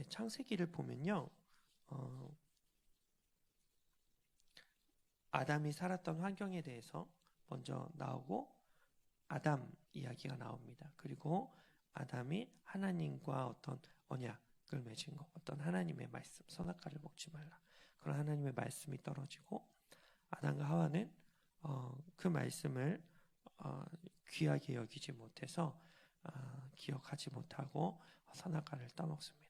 창세기를 보면요, 아담이 살았던 환경에 대해서 먼저 나오고 아담 이야기가 나옵니다. 그리고 아담이 하나님과 어떤 언약을 맺은 것, 어떤 하나님의 말씀, 선악과를 먹지 말라, 그런 하나님의 말씀이 떨어지고 아담과 하와는 그 말씀을 귀하게 여기지 못해서 기억하지 못하고 선악과를 따먹습니다.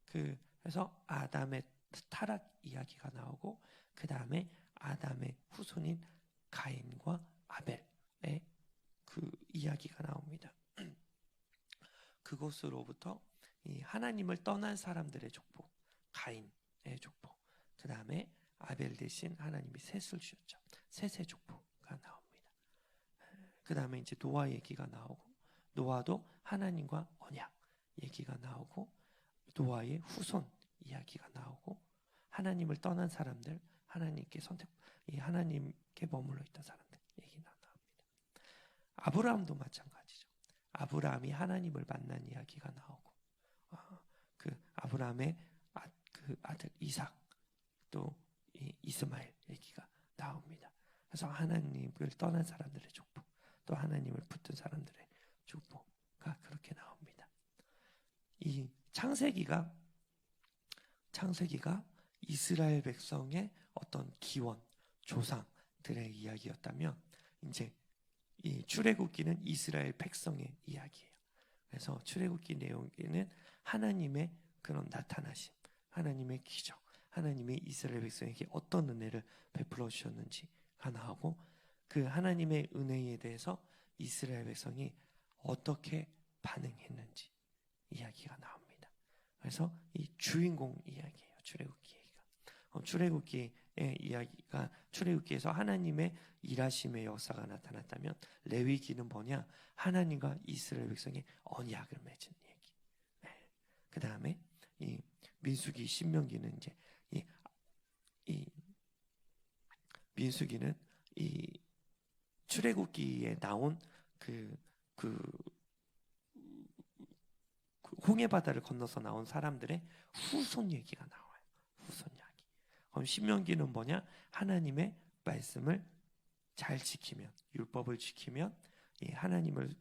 그래서 아담의 타락 이야기가 나오고 그 다음에 아담의 후손인 가인과 아벨의 그 이야기가 나옵니다. 그곳으로부터 이 하나님을 떠난 사람들의 족보, 가인의 족보, 그 다음에 아벨 대신 하나님이 셋을 주셨죠. 셋의 족보가 나옵니다. 그 다음에 이제 노아 얘기가 나오고, 노아도 하나님과 언약 얘기가 나오고, 노아의 후손 이야기가 나오고, 하나님을 떠난 사람들, 하나님께 하나님께 머물러 있던 사람들 얘기가 나옵니다. 아브라함도 마찬가지죠. 아브라함이 하나님을 만난 이야기가 나오고, 그 아브라함의 그 아들 이삭, 또 이스마엘 얘기가 나옵니다. 그래서 하나님을 떠난 사람들의 족보, 또 하나님을 붙든 사람들의 족보가 그렇게 나옵니다. 이 창세기가 이스라엘 백성의 어떤 기원, 조상들의 이야기였다면, 이제 이 출애굽기는 이스라엘 백성의 이야기예요. 그래서 출애굽기 내용에는 하나님의 그런 나타나심, 하나님의 기적, 하나님의 이스라엘 백성에게 어떤 은혜를 베풀어 주셨는지가 나오고, 그 하나님의 은혜에 대해서 이스라엘 백성이 어떻게 반응했는지 이야기가 나옵니다. 그래서 이 주인공 이야기예요. 출애굽기 얘기가. 출애굽기의 이야기가, 출애굽기에서 하나님의 일하심의 역사가 나타났다면, 레위기는 뭐냐? 하나님과 이스라엘 백성의 언약을 맺은 얘기. 그 다음에 이 민수기, 신명기는 이제 이 민수기는 이 출애굽기에 나온 그 홍해 바다를 건너서 나온 사람들의 후손 얘기가 나와요. 후손 이야기. 그럼 신명기는 뭐냐? 하나님의 말씀을 잘 지키면, 율법을 지키면 이 하나님을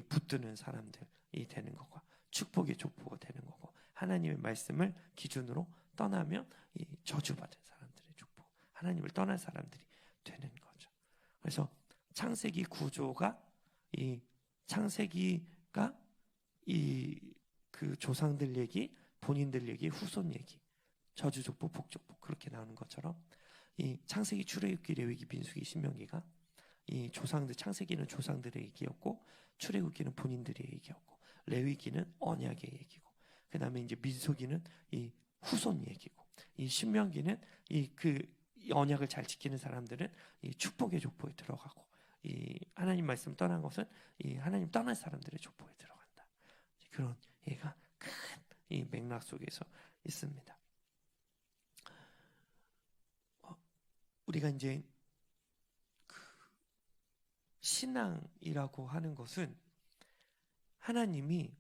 붙드는 사람들이 되는 거고, 축복의 족보가 되는 거고, 하나님의 말씀을 기준으로 떠나면 이 저주받은 사람들의 족보, 하나님을 떠난 사람들이 되는 거죠. 그래서 창세기 구조가, 이 창세기가 그 조상들 얘기, 본인들 얘기, 후손 얘기, 저주족보, 복족보 그렇게 나오는 것처럼, 이 창세기, 출애굽기, 레위기, 민수기, 신명기가 이 조상들, 창세기는 조상들의 얘기였고, 출애굽기는 본인들의 얘기였고, 레위기는 언약의 얘기고, 그 다음에 이제 민수기는 이 후손 얘기고, 이 신명기는 이 언약을 잘 지키는 사람들은 이 축복의 족보에 들어가고, 이 하나님 말씀 떠난 것은 이 하나님 떠난 사람들의 족보에 들어간다. 그런 얘가 큰 이 맥락 속에서 있습니다. 우리가 이제 신앙이라고 하는 것은 하나님이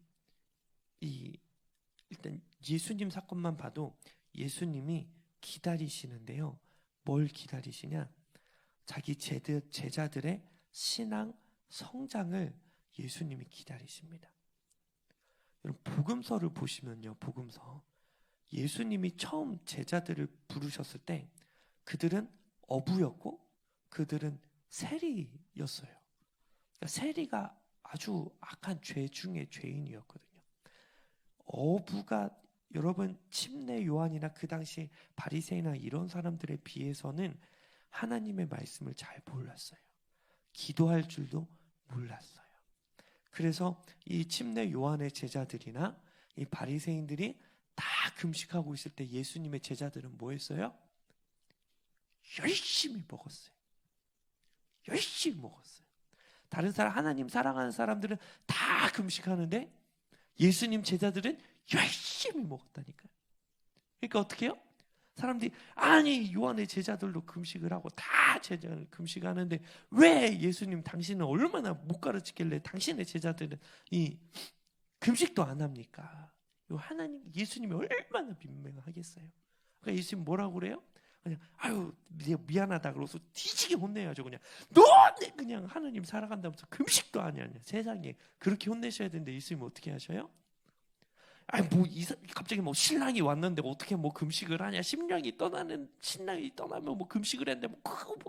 일단 예수님 사건만 봐도 예수님이 기다리시는데요. 뭘 기다리시냐? 자기 제자들의 신앙 성장을 예수님이 기다리십니다. 여러분, 복음서를 보시면요, 복음서 예수님이 처음 제자들을 부르셨을 때 그들은 어부였고 그들은 세리였어요. 그러니까 세리가 아주 악한 죄 중에 죄인이었거든요. 어부가, 여러분, 침례 요한이나 그 당시 바리새인이나 이런 사람들에 비해서는 하나님의 말씀을 잘 몰랐어요. 기도할 줄도 몰랐어요. 그래서 이 침례 요한의 제자들이나 이 바리새인들이 다 금식하고 있을 때 예수님의 제자들은 뭐 했어요? 열심히 먹었어요. 열심히 먹었어요. 다른 사람, 하나님 사랑하는 사람들은 다 금식하는데 예수님 제자들은 열심히 먹었다니까요. 그러니까 어떻게 해요? 사람들이, 아니 요한의 제자들도 금식을 하고 다 제자들 금식하는데 왜 예수님 당신은 얼마나 못 가르치길래 당신의 제자들은 이 금식도 안 합니까? 하나님, 예수님이 얼마나 민망하겠어요. 그러니까 예수님 뭐라고 그래요? 그냥 아유 미안하다 그러고서 뒤지게 혼내야죠. 그냥 너 그냥 하나님 살아간다면서 금식도 안 하냐. 세상에 그렇게 혼내셔야 되는데 예수님 어떻게 하셔요? 아니 뭐 갑자기 뭐 신랑이 왔는데 어떻게 뭐 금식을 하냐. 신랑이 떠나면 뭐 금식을 했는데 뭐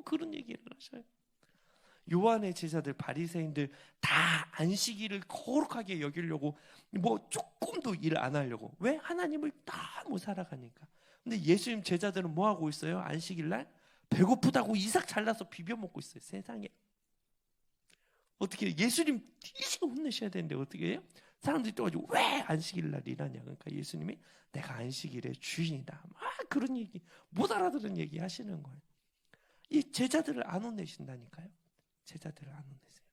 그런 얘기를 하셔요. 요한의 제자들 바리새인들 다 안식일을 거룩하게 여기려고 뭐 조금도 일 안 하려고. 왜? 하나님을 너무 살아가니까. 근데 예수님 제자들은 뭐 하고 있어요? 안식일 날 배고프다고 이삭 잘라서 비벼 먹고 있어요. 세상에. 어떻게 해요? 예수님 뒤지게 혼내셔야 되는데 어떻게 해요? 사람들이 또 가지고 왜 안식일 날 일하냐. 그러니까 예수님이 내가 안식일의 주인이다. 막 그런 얘기, 못 알아들은 얘기 하시는 거예요. 이 제자들을 안 혼내신다니까요. 제자들을 안 혼내세요.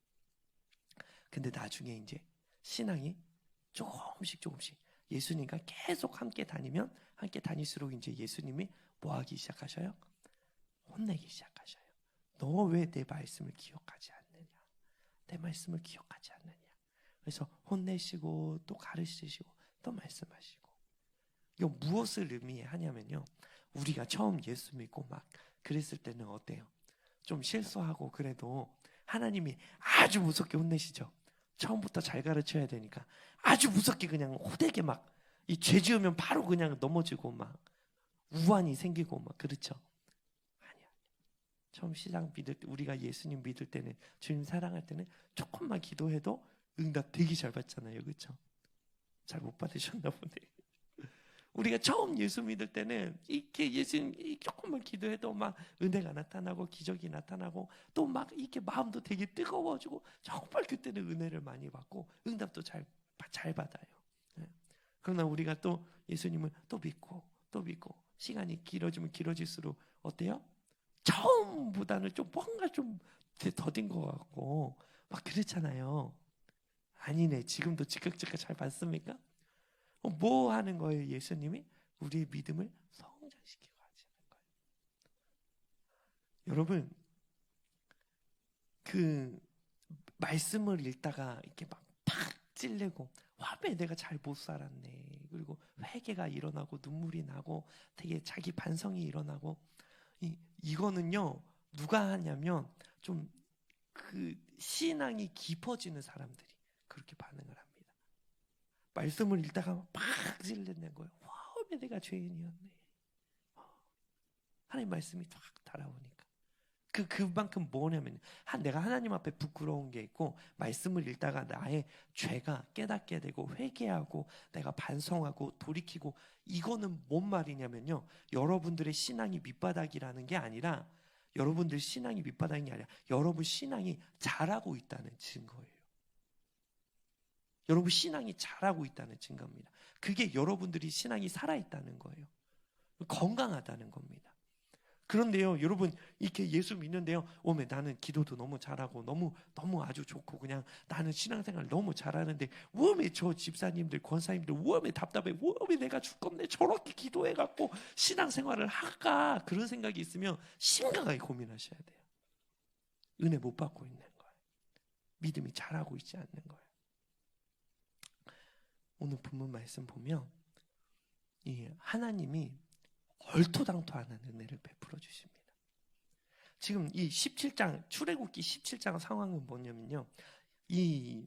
근데 나중에 이제 신앙이 조금씩 예수님과 계속 함께 다닐수록 이제 예수님이 뭐 하기 시작하셔요? 혼내기 시작하셔요. 너 왜 내 말씀을 기억하지 않느냐? 내 말씀을 기억하지 않느냐? 그래서 혼내시고 또 가르치시고 또 말씀하시고. 이거 무엇을 의미하냐면요. 우리가 처음 예수 믿고 막 그랬을 때는 어때요? 좀 실수하고 그래도 하나님이 아주 무섭게 혼내시죠. 처음부터 잘 가르쳐야 되니까 아주 무섭게 그냥 호되게 막 이 죄 지으면 바로 그냥 넘어지고 막 우환이 생기고 막 그렇죠. 아니야. 처음 시작 믿을 때 우리가 예수님 믿을 때는 주님 사랑할 때는 조금만 기도해도 응답 되게 잘 받잖아요. 그렇죠? 잘 못 받으셨나 보네. 우리가 처음 예수 믿을 때는 이렇게 예수님 조금만 기도해도 막 은혜가 나타나고 기적이 나타나고 또 막 이렇게 마음도 되게 뜨거워지고 정말 그때는 은혜를 많이 받고 응답도 잘 받아요. 네. 그러나 우리가 또 예수님을 또 믿고 시간이 길어지면 길어질수록 어때요? 처음보다는 좀 뭔가 좀 더딘 것 같고 막 그렇잖아요. 아니네. 지금도 즉각 잘 받습니까? 뭐 하는 거예요? 예수님이 우리의 믿음을 성장시키고 하시는 거예요. 여러분, 그 말씀을 읽다가 이렇게 막 팍 찔리고 왜 내가 잘 못 살았네. 그리고 회개가 일어나고 눈물이 나고 되게 자기 반성이 일어나고 이거는요 누가 하냐면 좀 그 신앙이 깊어지는 사람들이 그렇게 반응을 합니다. 말씀을 읽다가 막 찔리는 거예요. 와, 왜 내가 죄인이었네. 하나님 말씀이 탁 달아오니까 그만큼 뭐냐면 내가 하나님 앞에 부끄러운 게 있고 말씀을 읽다가 나의 죄가 깨닫게 되고 회개하고 내가 반성하고 돌이키고 이거는 뭔 말이냐면요. 여러분들의 신앙이 밑바닥이라는 게 아니라 여러분들 신앙이 밑바닥이 아니라 여러분 신앙이 자라고 있다는 증거예요. 여러분 신앙이 자라고 있다는 증거입니다. 그게 여러분들이 신앙이 살아있다는 거예요. 건강하다는 겁니다. 그런데요, 여러분 이렇게 예수 믿는데요, 오메 나는 기도도 너무 잘하고 너무 아주 좋고 그냥 나는 신앙생활 너무 잘하는데 오메 저 집사님들 권사님들 오메 답답해 오메 내가 죽겠네 저렇게 기도해갖고 신앙생활을 할까 그런 생각이 있으면 심각하게 고민하셔야 돼요. 은혜 못 받고 있는 거예요. 믿음이 자라고 있지 않는 거예요. 오늘 본문 말씀 보면 이 하나님이 얼토당토하는 은혜를 베풀어 주십니다. 지금 이 17장 출애굽기 17장 상황은 뭐냐면요. 이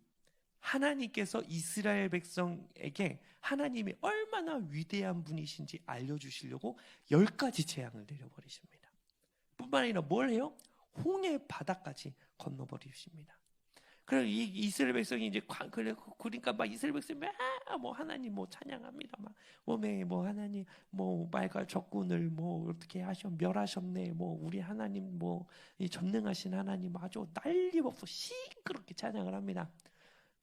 하나님께서 이스라엘 백성에게 하나님이 얼마나 위대한 분이신지 알려주시려고 10가지 재앙을 내려버리십니다. 뿐만 아니라 뭘 해요? 홍해 바다까지 건너버리십니다. 그래서 이 이스라엘 백성이 이제 그러니까 막 이스라엘 백성이 뭐 하나님 뭐 찬양합니다. 막 몸에 뭐 하나님 뭐 말과 적군을 뭐 어떻게 멸하셨네. 뭐 우리 하나님 뭐 이 전능하신 하나님 아주 난리없어 시끄럽게 찬양을 합니다.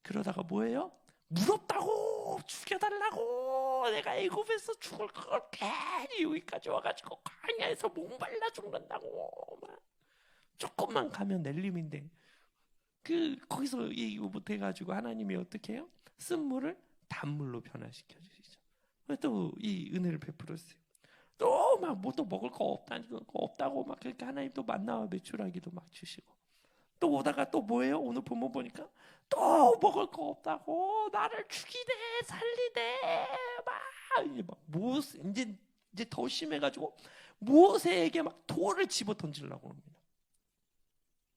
그러다가 뭐예요? 무섭다고 죽여달라고 내가 애굽에서 죽을 걸 괜히 여기까지 와가지고 광야에서 목말라 죽는다고 막 조금만 가면 낼림인데. 거기서 이거 못해가지고 하나님이 어떻게 해요? 쓴물을 단물로 변화시켜 주시죠. 또 이 은혜를 베풀었어요. 또 막 뭐 또 먹을 거 없다고 막 그렇게 하나님 또 만나와 메추라기도 막 주시고 또 오다가 또 뭐예요? 오늘 본문 보니까 또 먹을 거 없다고 나를 죽이네 살리네 막 모세 이제 더 심해가지고 모세에게 막 돌을 집어 던지려고 합니다.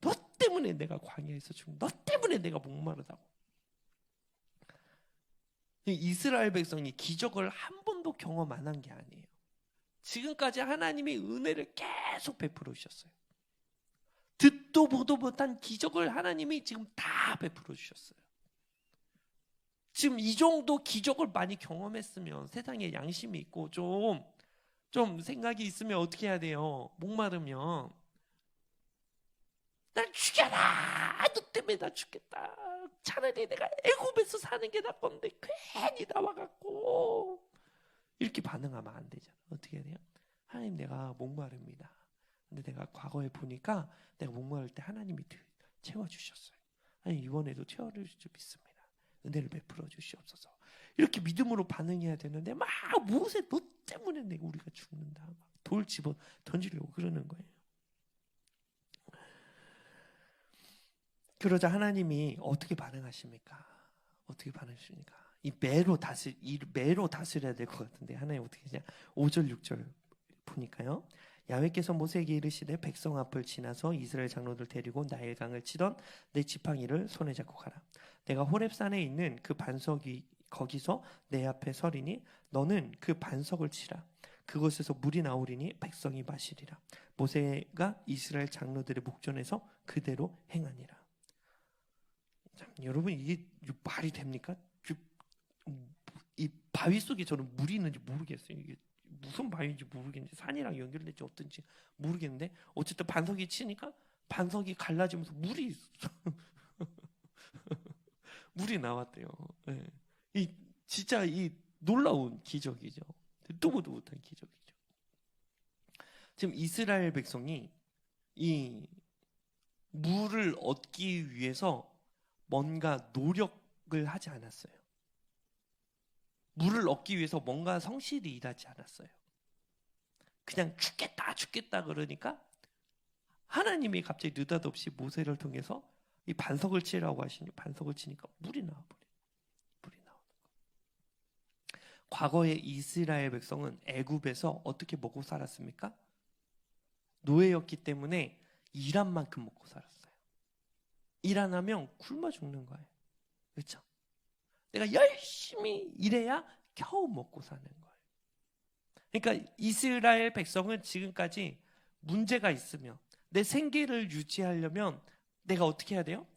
너 때문에 내가 광야에서 죽는, 너 때문에 내가 목마르다고. 이스라엘 백성이 기적을 한 번도 경험 안 한 게 아니에요. 지금까지 하나님이 은혜를 계속 베풀어 주셨어요. 듣도 보도 못한 기적을 하나님이 지금 다 베풀어 주셨어요. 지금 이 정도 기적을 많이 경험했으면 세상에 양심이 있고 좀 생각이 있으면 어떻게 해야 돼요? 목마르면 날 죽여라! 너 때문에 나 죽겠다. 차라리 내가 애굽에서 사는 게 나건데 괜히 나와갖고 이렇게 반응하면 안 되잖아. 어떻게 해야 돼요? 하나님 내가 목마릅니다. 근데 내가 과거에 보니까 내가 목마를 때 하나님이 채워주셨어요. 하나님 이번에도 채워줄 줄 믿습니다. 은혜를 베풀어 주시옵소서. 이렇게 믿음으로 반응해야 되는데 막 모세 너 때문에 내가 우리가 죽는다. 막 돌 집어 던지려고 그러는 거예요. 그러자 하나님이 어떻게 반응하십니까? 어떻게 반응하십니까? 이 매로 다스려야 될 것 같은데 하나님 어떻게 하냐? 5절 6절 보니까요. 야훼께서 모세에게 이르시되 백성 앞을 지나서 이스라엘 장로들 데리고 나일강을 치던 내 지팡이를 손에 잡고 가라. 내가 호렙산에 있는 그 반석이 거기서 내 앞에 서리니 너는 그 반석을 치라. 그곳에서 물이 나오리니 백성이 마시리라. 모세가 이스라엘 장로들의 목전에서 그대로 행하니라. 참, 여러분 이게 말이 됩니까? 이 바위 속에 저는 물이 있는지 모르겠어요. 이게 무슨 바위인지 모르겠는데 산이랑 연결될지 어떤지 모르겠는데 어쨌든 반석이 치니까 반석이 갈라지면서 물이 물이 나왔대요. 네. 진짜 이 놀라운 기적이죠. 듣도 보도 못한 기적이죠. 지금 이스라엘 백성이 이 물을 얻기 위해서 뭔가 노력을 하지 않았어요. 물을 얻기 위해서 뭔가 성실히 일하지 않았어요. 그냥 죽겠다 그러니까 하나님이 갑자기 느닷없이 모세를 통해서 이 반석을 치라고 하시니 반석을 치니까 물이 나와버려요. 물이 나오는 거. 과거의 이스라엘 백성은 애굽에서 어떻게 먹고 살았습니까? 노예였기 때문에 일한 만큼 먹고 살았어요. 일 안 하면 굶어 죽는 거예요. 그렇죠? 내가 열심히 일해야 겨우 먹고 사는 거예요. 그러니까 이스라엘 백성은 지금까지 문제가 있으면 내 생계를 유지하려면 내가 어떻게 해야 돼요?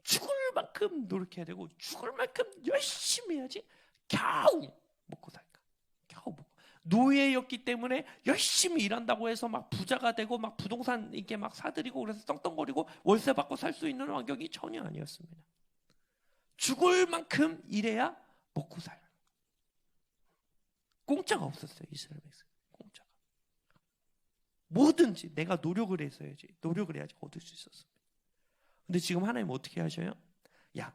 죽을 만큼 노력해야 되고 죽을 만큼 열심히 해야지 겨우 먹고 살까. 겨우 먹고. 노예였기 때문에 열심히 일한다고 해서 막 부자가 되고 막 부동산 이렇게 막 사들이고 그래서 떵떵거리고 월세 받고 살 수 있는 환경이 전혀 아니었습니다. 죽을 만큼 일해야 먹고 살아요. 공짜가 없었어요. 이스라엘 백성. 공짜가. 뭐든지 내가 노력을 해서야지. 노력을 해야지 얻을 수 있었습니다. 근데 지금 하나님 어떻게 하셔요? 야,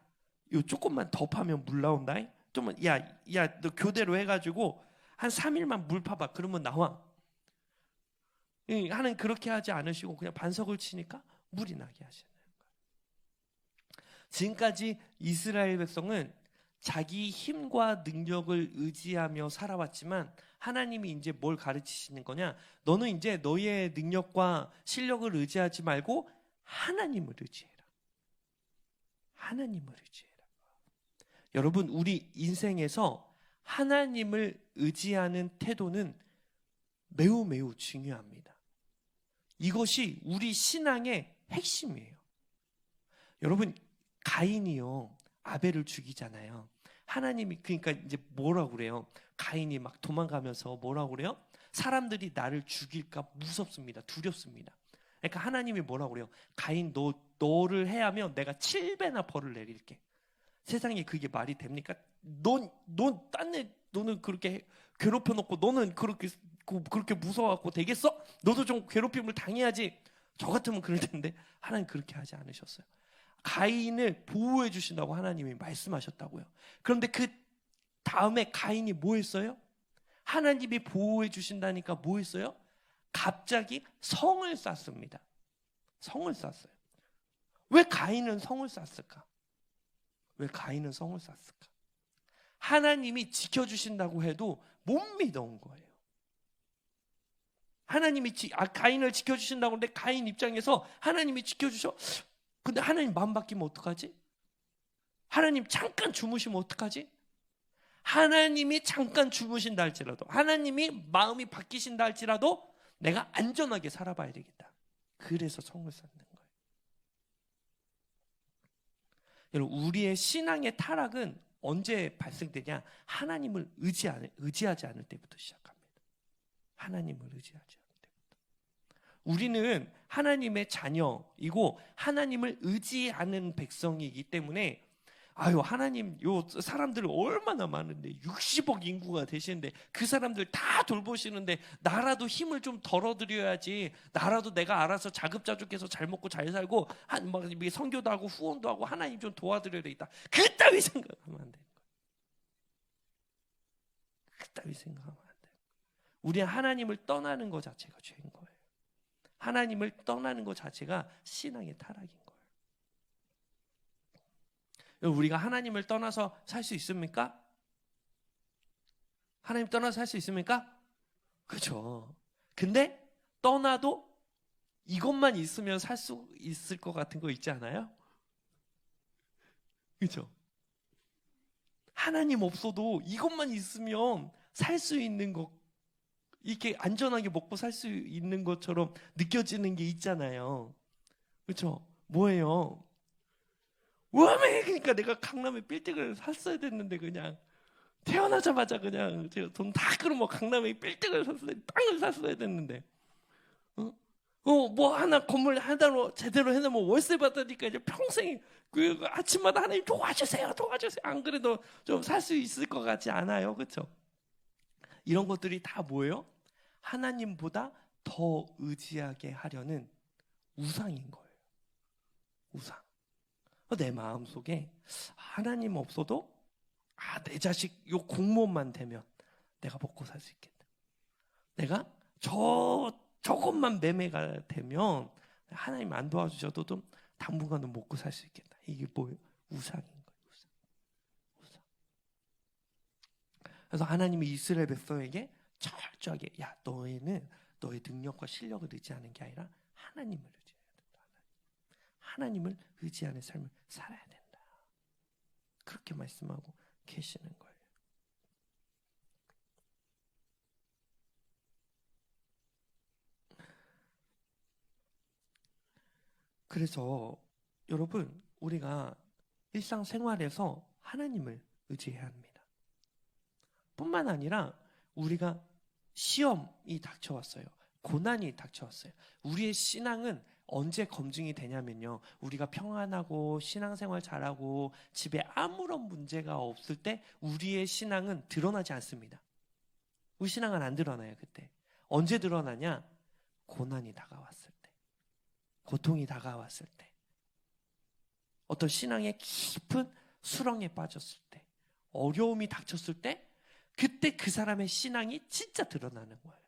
요 조금만 더 파면 물 나온다. 좀만 야, 너 교대로 해가지고 한 3일만 물 파봐. 그러면 나와. 하나님 그렇게 하지 않으시고 그냥 반석을 치니까 물이 나게 하시는 거예요. 지금까지 이스라엘 백성은 자기 힘과 능력을 의지하며 살아왔지만 하나님이 이제 뭘 가르치시는 거냐? 너는 이제 너의 능력과 실력을 의지하지 말고 하나님을 의지해라. 하나님을 의지해라. 여러분, 우리 인생에서 하나님을 의지하는 태도는 매우 매우 중요합니다. 이것이 우리 신앙의 핵심이에요. 여러분, 가인이요 아벨을 죽이잖아요. 하나님이 그러니까 이제 뭐라고 그래요? 가인이 막 도망가면서 뭐라고 그래요? 사람들이 나를 죽일까 무섭습니다. 두렵습니다. 그러니까 하나님이 뭐라고 그래요? 가인 너를 해하면 내가 7배나 벌을 내릴게. 세상에 그게 말이 됩니까? 너는 그렇게 괴롭혀 놓고 너는 그렇게 무서워갖고 되겠어? 너도 좀 괴롭힘을 당해야지. 저 같으면 그럴 텐데 하나님 그렇게 하지 않으셨어요. 가인을 보호해 주신다고 하나님이 말씀하셨다고요. 그런데 그 다음에 가인이 뭐 했어요? 하나님이 보호해 주신다니까 뭐 했어요? 갑자기 성을 쌓습니다. 성을 쌓았어요. 왜 가인은 성을 쌓았을까? 왜 가인은 성을 쌓았을까? 하나님이 지켜주신다고 해도 못 믿어온 거예요. 하나님이 가인을 지켜주신다고 하는데 가인 입장에서 하나님이 지켜주셔. 근데 하나님 마음 바뀌면 어떡하지? 하나님 잠깐 주무시면 어떡하지? 하나님이 잠깐 주무신다 할지라도, 하나님이 마음이 바뀌신다 할지라도 내가 안전하게 살아봐야 되겠다. 그래서 성을 쌓는 거예요. 여러분, 우리의 신앙의 타락은 언제 발생되냐? 하나님을 의지하지 않을 때부터 시작합니다. 하나님을 의지하지 않을 때부터. 우리는 하나님의 자녀이고 하나님을 의지하는 백성이기 때문에 아유, 하나님, 요 사람들 얼마나 많은데 60억 인구가 되시는데 그 사람들 다 돌보시는데 나라도 힘을 좀 덜어드려야지. 나라도 내가 알아서 자급자족해서 잘 먹고 잘 살고 막 선교도 하고 후원도 하고 하나님 좀 도와드려야 되겠다. 그따위 생각하면 안 돼요. 그따위 생각하면 안 돼요. 우리는 하나님을 떠나는 것 자체가 죄인 거예요. 하나님을 떠나는 것 자체가 신앙의 타락인 거예요. 우리가 하나님을 떠나서 살 수 있습니까? 하나님 떠나서 살 수 있습니까? 그렇죠. 근데 떠나도 이것만 있으면 살 수 있을 것 같은 거 있지 않아요? 그렇죠. 하나님 없어도 이것만 있으면 살 수 있는 것, 이렇게 안전하게 먹고 살 수 있는 것처럼 느껴지는 게 있잖아요. 그렇죠. 뭐예요? 왜? 그러니까 내가 강남에 빌딩을 샀어야 됐는데 그냥 태어나자마자 그냥 제가 돈 다 끌어모 강남에 빌딩을 샀어야, 땅을 샀어야 됐는데, 뭐 하나 건물 하나로 제대로 해놓으면 월세 받으니까 이제 평생 그 아침마다 하나님 도와주세요. 안 그래도 좀 살 수 있을 것 같지 않아요, 그렇죠? 이런 것들이 다 뭐예요? 하나님보다 더 의지하게 하려는 우상인 거예요. 우상. 내 마음속에 하나님 없어도 내 자식 요 공무원만 되면 내가 먹고 살 수 있겠다. 내가 저것만 매매가 되면 하나님 안 도와주셔도 좀 당분간은 먹고 살 수 있겠다. 이게 뭐예요? 우상인 거예요. 우상. 그래서 하나님이 이스라엘 백성에게 철저하게 너희는 너의 능력과 실력을 의지하는 게 아니라 하나님을 의지해야 된다. 하나님을 의지하는 삶을 살아야 된다. 그렇게 말씀하고 계시는 거예요. 그래서 여러분, 우리가 일상생활에서 하나님을 의지해야 합니다. 뿐만 아니라 우리가 시험이 닥쳐왔어요. 고난이 닥쳐왔어요. 우리의 신앙은 언제 검증이 되냐면요, 우리가 평안하고 신앙생활 잘하고 집에 아무런 문제가 없을 때 우리의 신앙은 드러나지 않습니다. 우리 신앙은 안 드러나요. 그때 언제 드러나냐? 고난이 다가왔을 때, 고통이 다가왔을 때, 어떤 신앙의 깊은 수렁에 빠졌을 때, 어려움이 닥쳤을 때, 그때 그 사람의 신앙이 진짜 드러나는 거예요.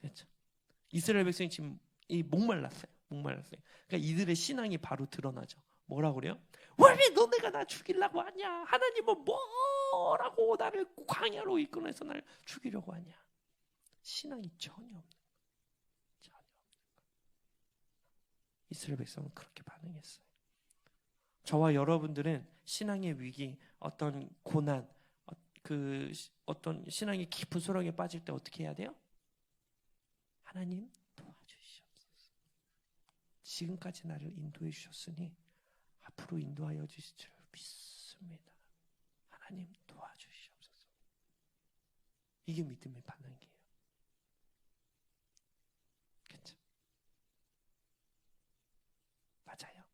그렇죠? 이스라엘 백성이 지금 목말랐어요. 그러니까 이들의 신앙이 바로 드러나죠. 뭐라고 그래요? 왜 너네가 나 죽이려고 하냐? 하나님은 뭐라고 나를 광야로 이끌어내서 나를 죽이려고 하냐? 신앙이 전혀 없는 거예요. 전혀 없는 거예요. 이스라엘 백성은 그렇게 반응했어요. 저와 여러분들은 신앙의 위기, 어떤 고난, 어떤 신앙의 깊은 수렁에 빠질 때 어떻게 해야 돼요? 하나님 도와주시옵소서. 지금까지 나를 인도해 주셨으니 앞으로 인도하여 주실 줄 믿습니다. 하나님 도와주시옵소서. 이게 믿음의 반응이에요. 그렇죠? 맞아요.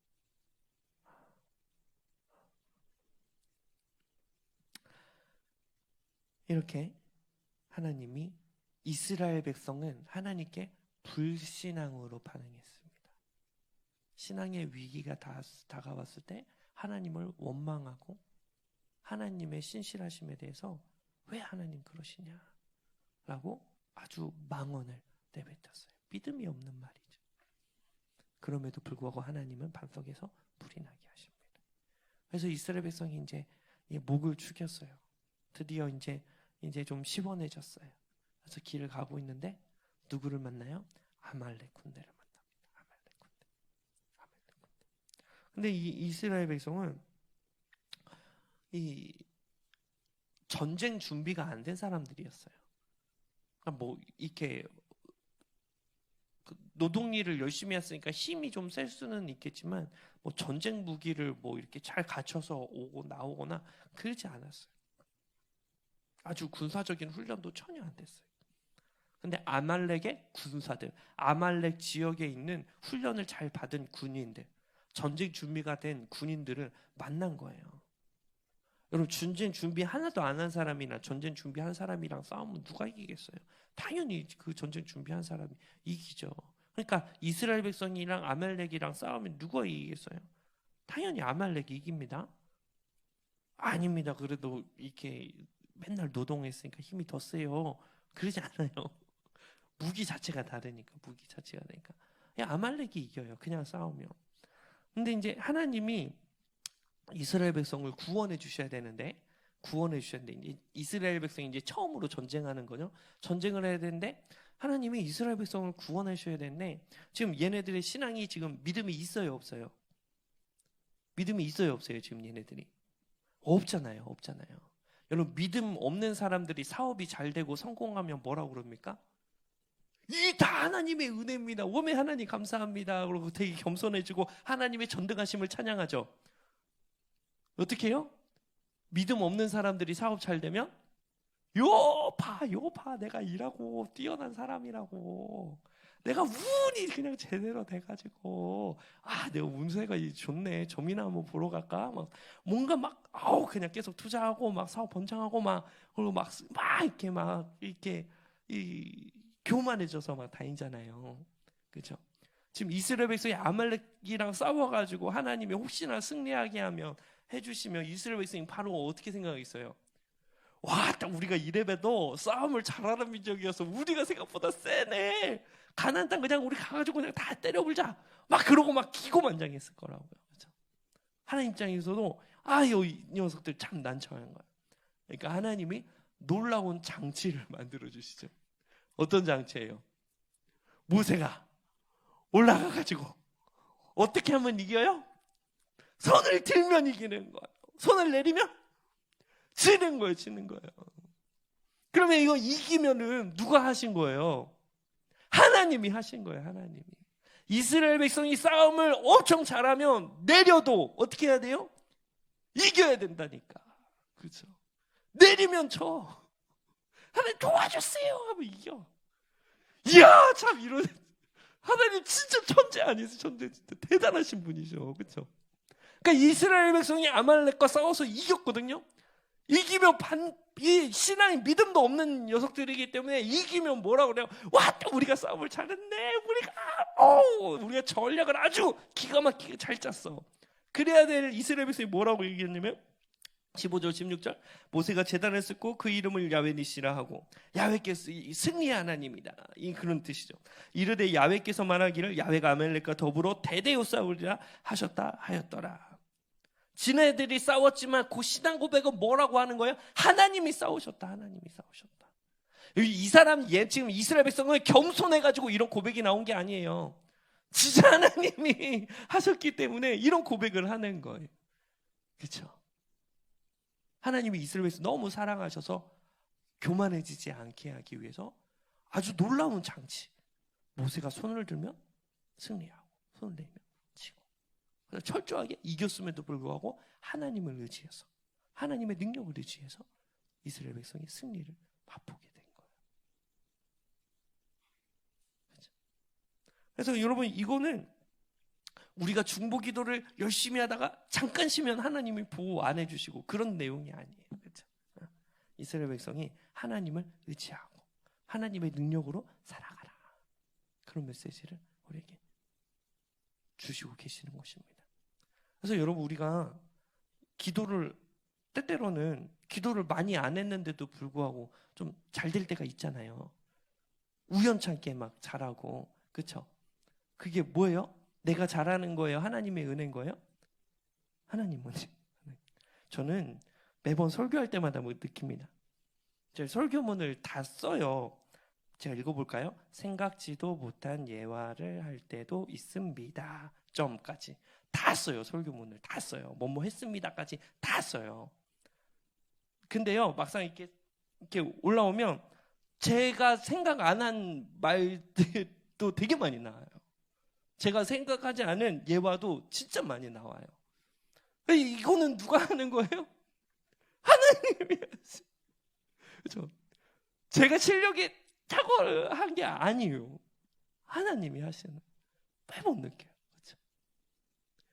이렇게 하나님이 이스라엘 백성은 하나님께 불신앙으로 반응했습니다. 신앙의 위기가 다가왔을 때 하나님을 원망하고 하나님의 신실하심에 대해서 왜 하나님 그러시냐? 라고 아주 망언을 내뱉었어요. 믿음이 없는 말이죠. 그럼에도 불구하고 하나님은 반석에서 불이 나게 하십니다. 그래서 이스라엘 백성이 이제 목을 축였어요. 드디어 이제 좀 시원해졌어요. 그래서 길을 가고 있는데 누구를 만나요? 아말렉 군대를 만납니다. 아말렉 군대. 근데 이 이스라엘 백성은 이 전쟁 준비가 안 된 사람들이었어요. 뭐 이렇게 노동일을 열심히 했으니까 힘이 좀 셀 수는 있겠지만 뭐 전쟁 무기를 뭐 이렇게 잘 갖춰서 오고 나오거나 그러지 않았어요. 아주 군사적인 훈련도 전혀 안 됐어요. 근데 아말렉의 군사들, 아말렉 지역에 있는 훈련을 잘 받은 군인들, 전쟁 준비가 된 군인들을 만난 거예요. 여러분, 전쟁 준비 하나도 안 한 사람이나 전쟁 준비한 사람이랑 싸우면 누가 이기겠어요? 당연히 그 전쟁 준비한 사람이 이기죠. 그러니까 이스라엘 백성이랑 아말렉이랑 싸우면 누가 이기겠어요? 당연히 아말렉이 이깁니다. 아닙니다. 그래도 이렇게 맨날 노동했으니까 힘이 더 세요. 그러지 않아요. 무기 자체가 다르니까, 무기 자체가 다르니까. 그냥 아말렉이 이겨요. 그냥 싸우면. 근데 이제 하나님이 이스라엘 백성을 구원해 주셔야 되는데, 이제 이스라엘 백성이 이제 처음으로 전쟁하는 거죠. 전쟁을 해야 되는데 하나님이 이스라엘 백성을 구원하셔야 되는데 지금 얘네들의 신앙이 지금 믿음이 있어요, 없어요? 믿음이 있어요, 없어요? 지금 얘네들이 없잖아요. 여러분, 믿음 없는 사람들이 사업이 잘 되고 성공하면 뭐라고 그럽니까? 이 다 하나님의 은혜입니다. 오메 하나님 감사합니다. 그리고 되게 겸손해지고 하나님의 전등하심을 찬양하죠. 어떻게 해요? 믿음 없는 사람들이 사업 잘 되면 요 봐 내가 일하고 뛰어난 사람이라고, 내가 운이 그냥 제대로 돼가지고 내가 운세가 좋네, 점이나 한번 보러 갈까, 막 뭔가 막 그냥 계속 투자하고 막 사업 번창하고 막 그리고 막 이렇게 교만해져서 막 다니잖아요. 그렇죠? 지금 이스라엘 백성이 아말렉이랑 싸워가지고 하나님이 혹시나 승리하게 하면 해주시면 이스라엘 백성이 바로 어떻게 생각하겠어요? 와, 딱 우리가 이래봬도 싸움을 잘하는 민족이어서 우리가 생각보다 세네. 가나안 땅 그냥 우리 가가지고 그냥 다 때려불자. 막 그러고 막 기고만장했을 거라고요. 그렇죠? 하나님 입장에서도 이 녀석들 참 난처한 거야. 그러니까 하나님이 놀라운 장치를 만들어 주시죠. 어떤 장치예요? 모세가 올라가가지고 어떻게 하면 이겨요? 손을 들면 이기는 거예요. 손을 내리면 지는 거예요. 그러면 이거 이기면은 누가 하신 거예요? 하나님이 하신 거예요. 하나님이. 이스라엘 백성이 싸움을 엄청 잘하면 내려도 어떻게 해야 돼요? 이겨야 된다니까. 그렇죠? 내리면 쳐. 하나님 도와주세요 하면 이겨. 이야, 참 이런 하나님 진짜 천재 아니세요? 천재, 진짜 대단하신 분이죠. 그렇죠? 그러니까 이스라엘 백성이 아말렉과 싸워서 이겼거든요. 이기면 이 신앙이 믿음도 없는 녀석들이기 때문에 이기면 뭐라고 그래요? 와, 또 우리가 싸움을 잘했네. 우리가 전략을 아주 기가 막히게 잘 짰어. 그래야 될 이스라엘 백성이 뭐라고 얘기했냐면 15절 16절 모세가 제단을 쌓고 그 이름을 야훼니시라 하고 야훼께서 승리의 하나님이다, 이 그런 뜻이죠. 이르되 야훼께서 말하기를 야훼가 아말렉과 더불어 대대로 싸우리라 하셨다 하였더라. 지네들이 싸웠지만 그 신앙 고백은 뭐라고 하는 거예요? 하나님이 싸우셨다. 하나님이 싸우셨다. 이 사람 지금 이스라엘 백성은 겸손해가지고 이런 고백이 나온 게 아니에요. 진짜 하나님이 하셨기 때문에 이런 고백을 하는 거예요. 그렇죠? 하나님이 이스라엘 백성 너무 사랑하셔서 교만해지지 않게 하기 위해서 아주 놀라운 장치. 모세가 손을 들면 승리하고 손을 내면 치고. 그래서 철저하게 이겼음에도 불구하고 하나님을 의지해서, 하나님의 능력을 의지해서 이스라엘 백성이 승리를 맛보게 된 거예요. 그렇죠? 그래서 여러분, 이거는 우리가 중보기도를 열심히 하다가 잠깐 쉬면 하나님이 보호 안 해주시고 그런 내용이 아니에요. 그렇죠? 이스라엘 백성이 하나님을 의지하고 하나님의 능력으로 살아가라, 그런 메시지를 우리에게 주시고 계시는 것입니다. 그래서 여러분, 우리가 기도를 때때로는 기도를 많이 안 했는데도 불구하고 좀 잘 될 때가 있잖아요. 우연찮게 막 잘하고. 그렇죠? 그게 뭐예요? 내가 잘하는 거예요? 하나님의 은혜인 거예요? 하나님 은혜. 저는 매번 설교할 때마다 느낍니다. 제가 설교문을 다 써요. 제가 읽어볼까요? 생각지도 못한 예화를 할 때도 있습니다. 점까지 다 써요. 설교문을 다 써요. 뭐뭐 했습니다까지 다 써요. 근데요, 막상 이렇게 올라오면 제가 생각 안 한 말들도 되게 많이 나와요. 제가 생각하지 않은 예화도 진짜 많이 나와요. 이거는 누가 하는 거예요? 하나님이 하세요. 그렇죠? 제가 실력이 탁월한 게 아니에요. 하나님이 하시는. 매번 느껴요. 그렇죠?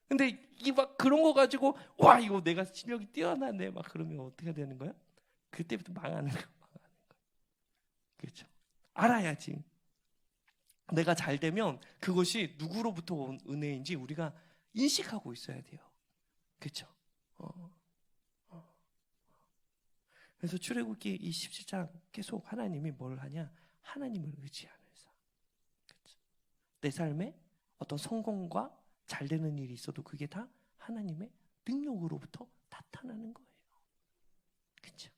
근데 이 막 그런 거 가지고 와 이거 내가 실력이 뛰어나네 막 그러면 어떻게 되는 거야? 그때부터 망하는 거야. 그렇죠? 알아야지. 내가 잘 되면 그것이 누구로부터 온 은혜인지 우리가 인식하고 있어야 돼요. 그렇죠? 그래서 출애굽기 이 17장 계속 하나님이 뭘 하냐? 하나님을 의지하는 삶. 그렇죠? 내 삶에 어떤 성공과 잘 되는 일이 있어도 그게 다 하나님의 능력으로부터 나타나는 거예요. 그렇죠?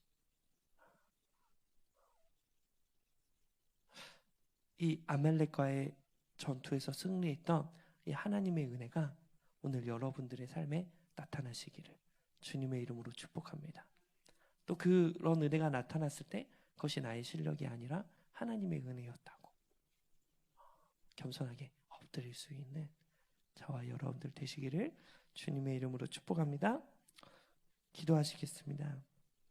이 아말렉과의 전투에서 승리했던 이 하나님의 은혜가 오늘 여러분들의 삶에 나타나시기를 주님의 이름으로 축복합니다. 또 그런 은혜가 나타났을 때 그것이 나의 실력이 아니라 하나님의 은혜였다고 겸손하게 엎드릴 수 있는 저와 여러분들 되시기를 주님의 이름으로 축복합니다. 기도하시겠습니다.